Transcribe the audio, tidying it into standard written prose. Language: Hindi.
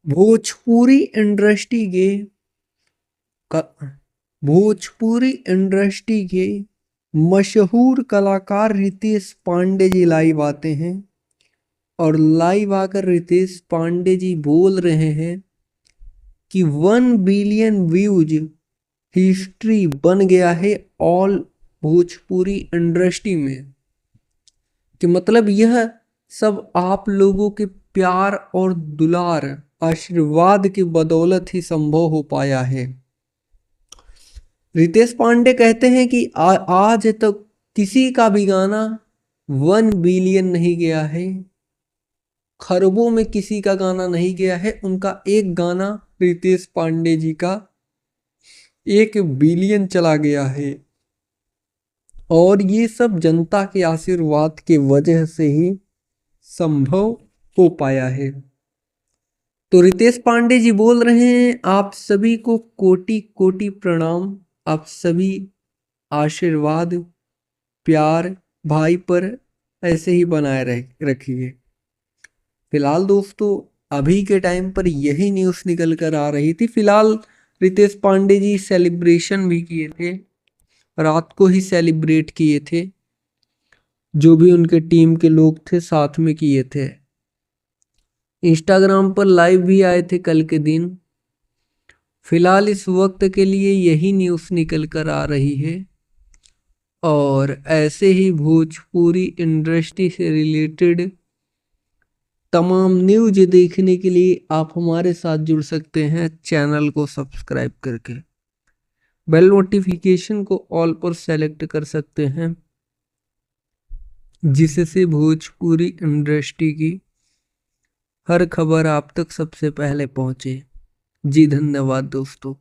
भोजपुरी इंडस्ट्री के भोजपुरी इंडस्ट्री के मशहूर कलाकार रितेश पांडे जी लाइव आते हैं और लाइव आकर रितेश पांडे जी बोल रहे हैं कि 1 बिलियन व्यूज हिस्ट्री बन गया है ऑल भोजपुरी इंडस्ट्री में। कि मतलब यह सब आप लोगों के प्यार और दुलार आशीर्वाद की बदौलत ही संभव हो पाया है। रितेश पांडे कहते हैं कि आज तक किसी का भी गाना 1 बिलियन नहीं गया है, खरबों में किसी का गाना नहीं गया है। उनका एक गाना रितेश पांडे जी का 1 बिलियन चला गया है और ये सब जनता के आशीर्वाद के वजह से ही संभव हो पाया है। तो रितेश पांडे जी बोल रहे हैं, आप सभी को कोटि कोटि प्रणाम। आप सभी आशीर्वाद प्यार भाई पर ऐसे ही बनाए रखिए। फिलहाल दोस्तों अभी के टाइम पर यही न्यूज़ निकल कर आ रही थी। फिलहाल रितेश पांडे जी सेलिब्रेशन भी किए थे, रात को ही सेलिब्रेट किए थे, जो भी उनके टीम के लोग थे साथ में किए थे। इंस्टाग्राम पर लाइव भी आए थे कल के दिन। फिलहाल इस वक्त के लिए यही न्यूज़ निकल कर आ रही है और ऐसे ही भोजपुरी इंडस्ट्री से रिलेटेड तमाम न्यूज देखने के लिए आप हमारे साथ जुड़ सकते हैं चैनल को सब्सक्राइब करके। बेल नोटिफिकेशन को ऑल पर सेलेक्ट कर सकते हैं, जिससे भोजपुरी इंडस्ट्री की हर खबर आप तक सबसे पहले पहुंचे। जी धन्यवाद दोस्तों।